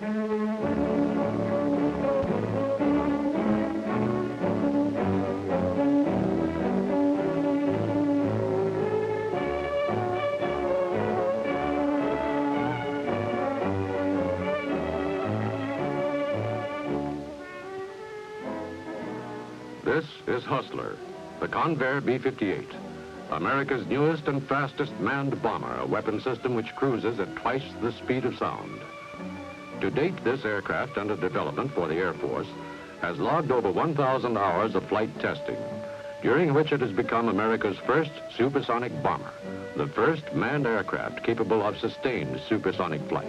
This is Hustler, the Convair B-58, America's newest and fastest manned bomber, a weapon system which cruises at twice the speed of sound. To date, this aircraft under development for the Air Force has logged over 1,000 hours of flight testing, during which it has become America's first supersonic bomber, the first manned aircraft capable of sustained supersonic flight.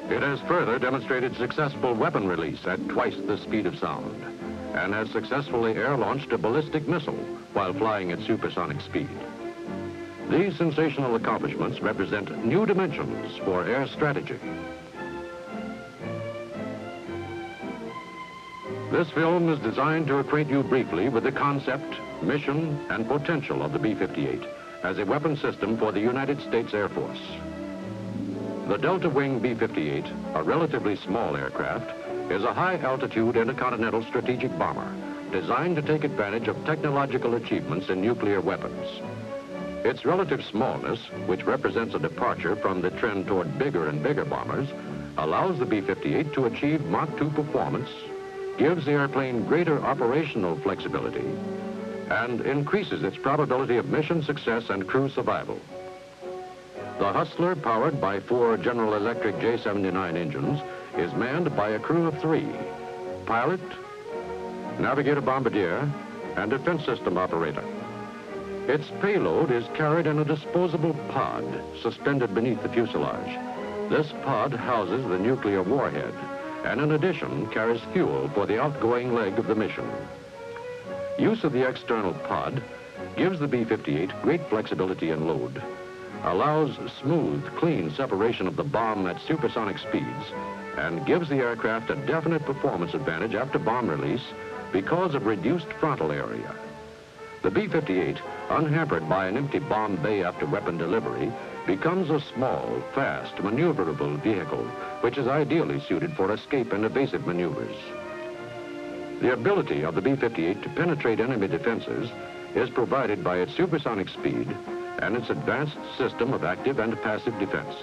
It has further demonstrated successful weapon release at twice the speed of sound and has successfully air-launched a ballistic missile while flying at supersonic speed. These sensational accomplishments represent new dimensions for air strategy. This film is designed to acquaint you briefly with the concept, mission, and potential of the B-58 as a weapon system for the United States Air Force. The Delta Wing B-58, a relatively small aircraft, is a high-altitude intercontinental strategic bomber designed to take advantage of technological achievements in nuclear weapons. Its relative smallness, which represents a departure from the trend toward bigger and bigger bombers, allows the B-58 to achieve Mach 2 performance, gives the airplane greater operational flexibility, and increases its probability of mission success and crew survival. The Hustler, powered by 4 General Electric J-79 engines, is manned by a crew of 3, pilot, navigator bombardier, and defense system operator. Its payload is carried in a disposable pod suspended beneath the fuselage. This pod houses the nuclear warhead and in addition carries fuel for the outgoing leg of the mission. Use of the external pod gives the B-58 great flexibility in load, allows smooth, clean separation of the bomb at supersonic speeds, and gives the aircraft a definite performance advantage after bomb release because of reduced frontal area. The B-58, unhampered by an empty bomb bay after weapon delivery, becomes a small, fast, maneuverable vehicle, which is ideally suited for escape and evasive maneuvers. The ability of the B-58 to penetrate enemy defenses is provided by its supersonic speed and its advanced system of active and passive defense.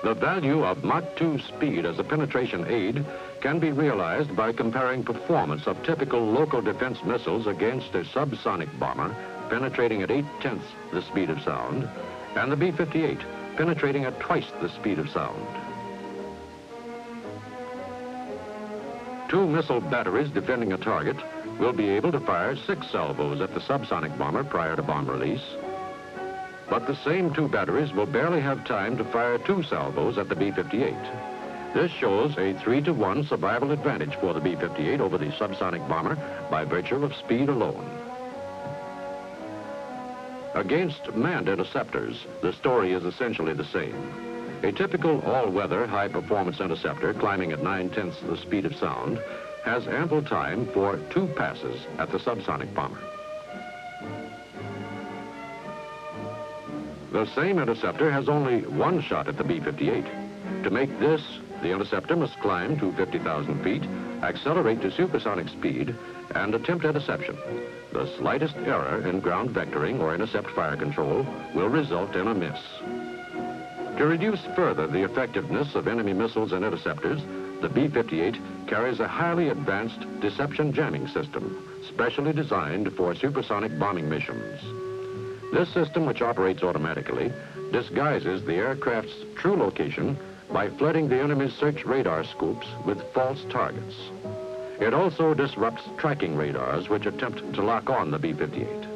The value of Mach 2 speed as a penetration aid can be realized by comparing performance of typical local defense missiles against a subsonic bomber penetrating at 8/10 the speed of sound and the B-58 penetrating at twice the speed of sound. 2 missile batteries defending a target will be able to fire 6 salvos at the subsonic bomber prior to bomb release, but the same 2 batteries will barely have time to fire 2 salvos at the B-58. This shows a 3-to-1 survival advantage for the B-58 over the subsonic bomber by virtue of speed alone. Against manned interceptors, the story is essentially the same. A typical all-weather high-performance interceptor climbing at 9/10 the speed of sound has ample time for 2 passes at the subsonic bomber. The same interceptor has only 1 shot at the B-58. To make this, the interceptor must climb to 50,000 feet, accelerate to supersonic speed, and attempt interception. The slightest error in ground vectoring or intercept fire control will result in a miss. To reduce further the effectiveness of enemy missiles and interceptors, the B-58 carries a highly advanced deception jamming system, specially designed for supersonic bombing missions. This system, which operates automatically, disguises the aircraft's true location by flooding the enemy's search radar scopes with false targets. It also disrupts tracking radars which attempt to lock on the B-58.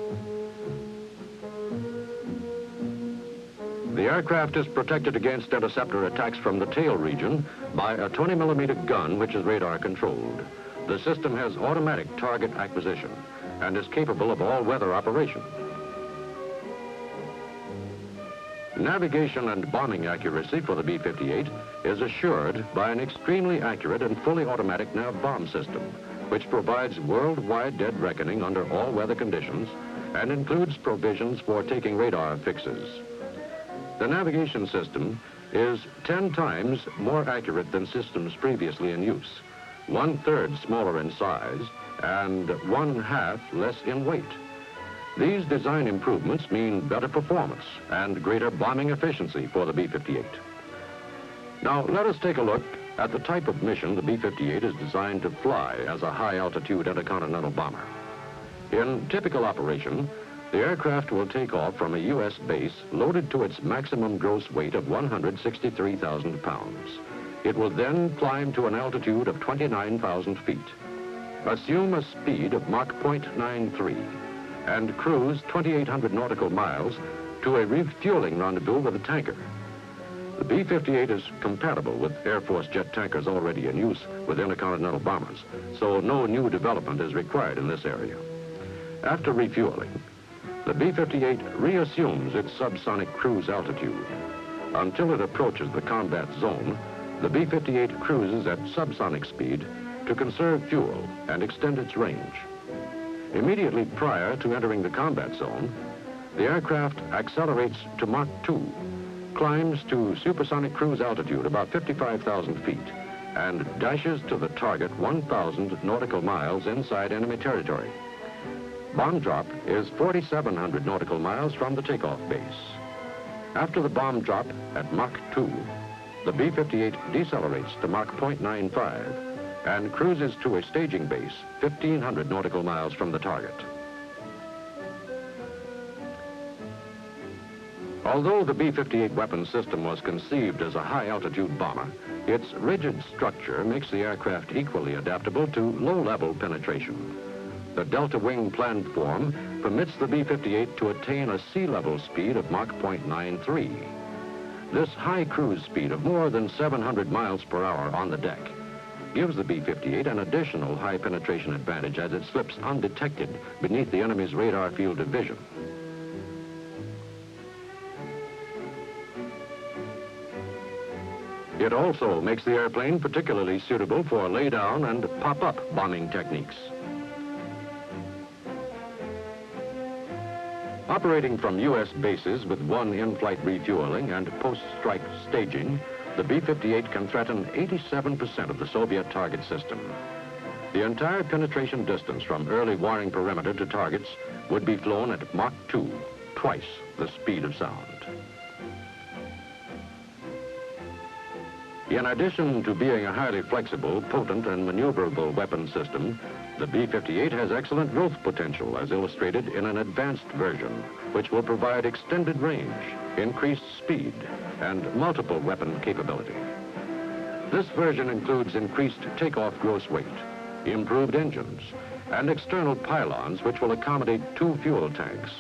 The aircraft is protected against interceptor attacks from the tail region by a 20-millimeter gun which is radar controlled. The system has automatic target acquisition and is capable of all-weather operation. Navigation and bombing accuracy for the B-58 is assured by an extremely accurate and fully automatic nav bomb system, which provides worldwide dead reckoning under all weather conditions and includes provisions for taking radar fixes. The navigation system is 10 times more accurate than systems previously in use, 1/3 smaller in size, and 1/2 less in weight. These design improvements mean better performance and greater bombing efficiency for the B-58. Now, let us take a look at the type of mission the B-58 is designed to fly as a high-altitude intercontinental bomber. In typical operation, the aircraft will take off from a U.S. base loaded to its maximum gross weight of 163,000 pounds. It will then climb to an altitude of 29,000 feet, assume a speed of Mach 0.93, and cruise 2,800 nautical miles to a refueling rendezvous with a tanker. The B-58 is compatible with Air Force jet tankers already in use with intercontinental bombers, so no new development is required in this area. After refueling, the B-58 reassumes its subsonic cruise altitude. Until it approaches the combat zone, the B-58 cruises at subsonic speed to conserve fuel and extend its range. Immediately prior to entering the combat zone, the aircraft accelerates to Mach 2, climbs to supersonic cruise altitude about 55,000 feet, and dashes to the target 1,000 nautical miles inside enemy territory. Bomb drop is 4,700 nautical miles from the takeoff base. After the bomb drop at Mach 2, the B-58 decelerates to Mach 0.95 and cruises to a staging base 1,500 nautical miles from the target. Although the B-58 weapon system was conceived as a high-altitude bomber, its rigid structure makes the aircraft equally adaptable to low-level penetration. The delta wing platform permits the B-58 to attain a sea level speed of Mach 0.93. This high cruise speed of more than 700 miles per hour on the deck gives the B-58 an additional high penetration advantage as it slips undetected beneath the enemy's radar field of vision. It also makes the airplane particularly suitable for lay-down and pop-up bombing techniques. Operating from U.S. bases with one in-flight refueling and post-strike staging, the B-58 can threaten 87% of the Soviet target system. The entire penetration distance from early warning perimeter to targets would be flown at Mach 2, twice the speed of sound. In addition to being a highly flexible, potent, and maneuverable weapon system, the B-58 has excellent growth potential as illustrated in an advanced version, which will provide extended range, increased speed, and multiple weapon capability. This version includes increased takeoff gross weight, improved engines, and external pylons which will accommodate 2 fuel tanks,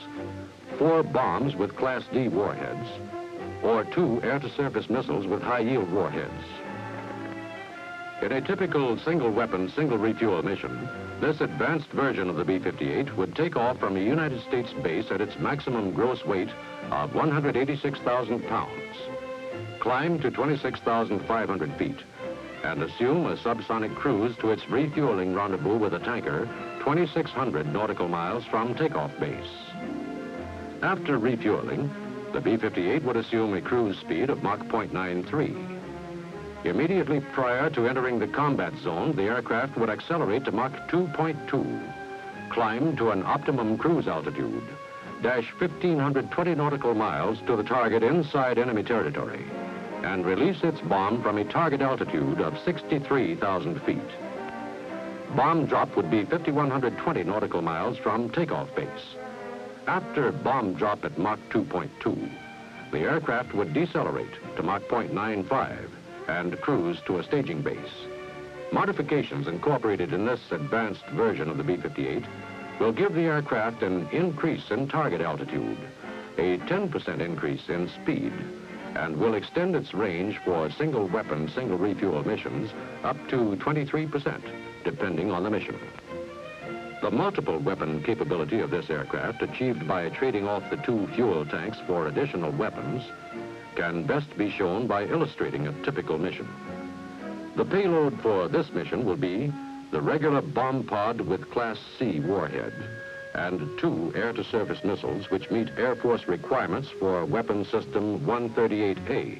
4 bombs with Class D warheads, or 2 air-to-surface missiles with high-yield warheads. In a typical single-weapon, single-refuel mission, this advanced version of the B-58 would take off from a United States base at its maximum gross weight of 186,000 pounds, climb to 26,500 feet, and assume a subsonic cruise to its refueling rendezvous with a tanker 2,600 nautical miles from takeoff base. After refueling, the B-58 would assume a cruise speed of Mach 0.93. Immediately prior to entering the combat zone, the aircraft would accelerate to Mach 2.2, climb to an optimum cruise altitude, dash 1,520 nautical miles to the target inside enemy territory, and release its bomb from a target altitude of 63,000 feet. Bomb drop would be 5,120 nautical miles from takeoff base. After bomb drop at Mach 2.2, the aircraft would decelerate to Mach 0.95 and cruise to a staging base. Modifications incorporated in this advanced version of the B-58 will give the aircraft an increase in target altitude, a 10% increase in speed, and will extend its range for single-weapon, single-refuel missions up to 23%, depending on the mission. The multiple weapon capability of this aircraft, achieved by trading off the 2 fuel tanks for additional weapons, can best be shown by illustrating a typical mission. The payload for this mission will be the regular bomb pod with Class C warhead, and 2 air-to-surface missiles which meet Air Force requirements for Weapon System 138A.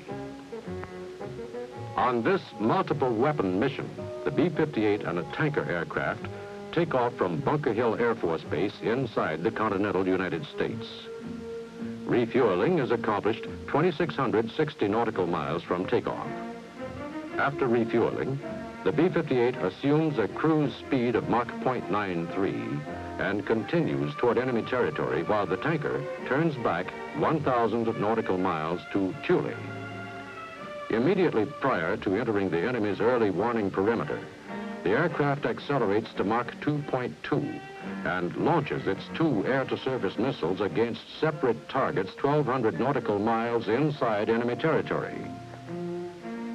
On this multiple weapon mission, the B-58 and a tanker aircraft take off from Bunker Hill Air Force Base inside the continental United States. Refueling is accomplished 2,660 nautical miles from takeoff. After refueling, the B-58 assumes a cruise speed of Mach 0.93 and continues toward enemy territory while the tanker turns back 1,000 nautical miles to Chile. Immediately prior to entering the enemy's early warning perimeter, the aircraft accelerates to Mach 2.2 and launches its 2 air-to-surface missiles against separate targets 1,200 nautical miles inside enemy territory.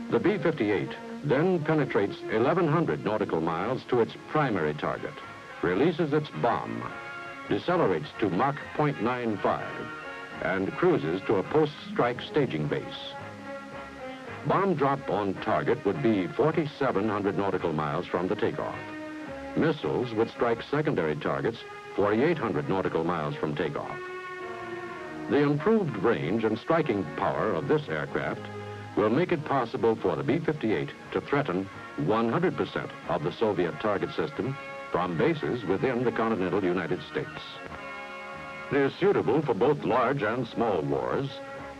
The B-58 then penetrates 1,100 nautical miles to its primary target, releases its bomb, decelerates to Mach 0.95, and cruises to a post-strike staging base. Bomb drop on target would be 4,700 nautical miles from the takeoff. Missiles would strike secondary targets 4,800 nautical miles from takeoff. The improved range and striking power of this aircraft will make it possible for the B-58 to threaten 100% of the Soviet target system from bases within the continental United States. It is suitable for both large and small wars,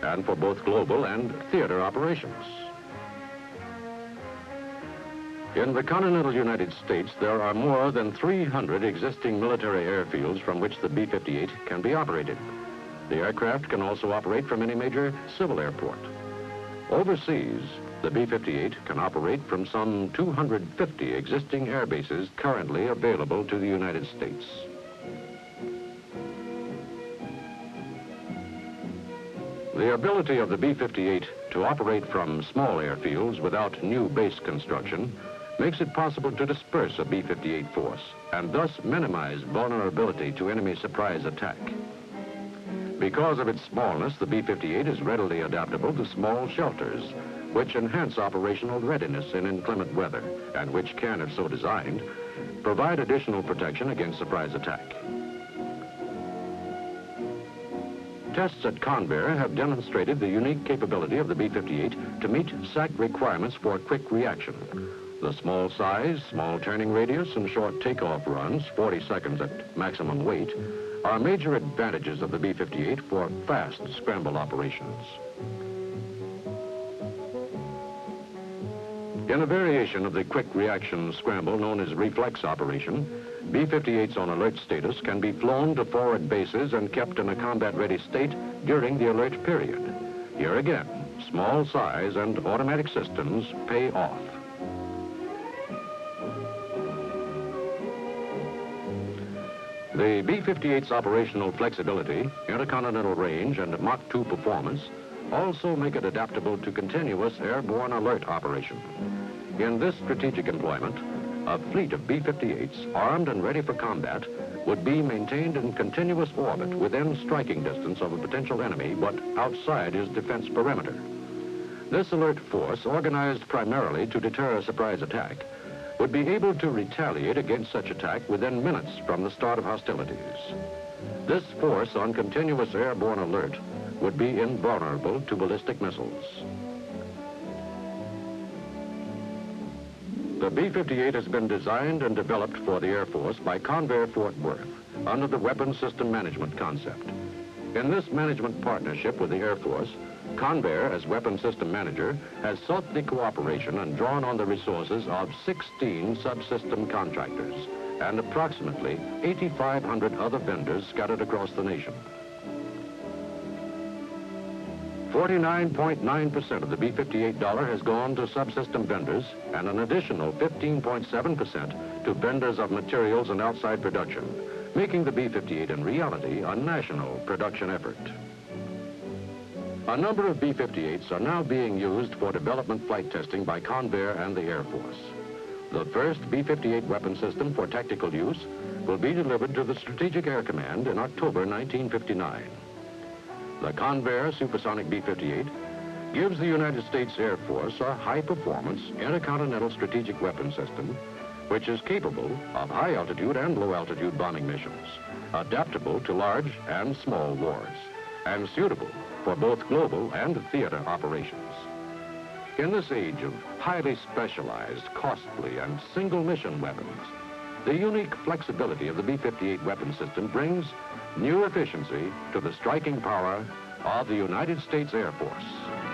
and for both global and theater operations. In the continental United States, there are more than 300 existing military airfields from which the B-58 can be operated. The aircraft can also operate from any major civil airport. Overseas, the B-58 can operate from some 250 existing air bases currently available to the United States. The ability of the B-58 to operate from small airfields without new base construction makes it possible to disperse a B-58 force and thus minimize vulnerability to enemy surprise attack. Because of its smallness, the B-58 is readily adaptable to small shelters, which enhance operational readiness in inclement weather and which can, if so designed, provide additional protection against surprise attack. Tests at Convair have demonstrated the unique capability of the B-58 to meet SAC requirements for quick reaction. The small size, small turning radius, and short takeoff runs, 40 seconds at maximum weight, are major advantages of the B-58 for fast scramble operations. In a variation of the quick reaction scramble known as reflex operation, B-58s on alert status can be flown to forward bases and kept in a combat-ready state during the alert period. Here again, small size and automatic systems pay off. The B-58's operational flexibility, intercontinental range, and Mach 2 performance also make it adaptable to continuous airborne alert operation. In this strategic employment, a fleet of B-58s armed and ready for combat would be maintained in continuous orbit within striking distance of a potential enemy, but outside his defense perimeter. This alert force, organized primarily to deter a surprise attack, would be able to retaliate against such attack within minutes from the start of hostilities. This force on continuous airborne alert would be invulnerable to ballistic missiles. The B-58 has been designed and developed for the Air Force by Convair Fort Worth under the Weapons System Management concept. In this management partnership with the Air Force, Convair, as Weapons System Manager, has sought the cooperation and drawn on the resources of 16 subsystem contractors and approximately 8,500 other vendors scattered across the nation. 49.9% of the B-58 dollar has gone to subsystem vendors and an additional 15.7% to vendors of materials and outside production, making the B-58 in reality a national production effort. A number of B-58s are now being used for development flight testing by Convair and the Air Force. The first B-58 weapon system for tactical use will be delivered to the Strategic Air Command in October 1959. The Convair supersonic B-58 gives the United States Air Force a high-performance intercontinental strategic weapon system which is capable of high-altitude and low-altitude bombing missions, adaptable to large and small wars, and suitable for both global and theater operations. In this age of highly specialized, costly, and single-mission weapons, the unique flexibility of the B-58 weapon system brings new efficiency to the striking power of the United States Air Force.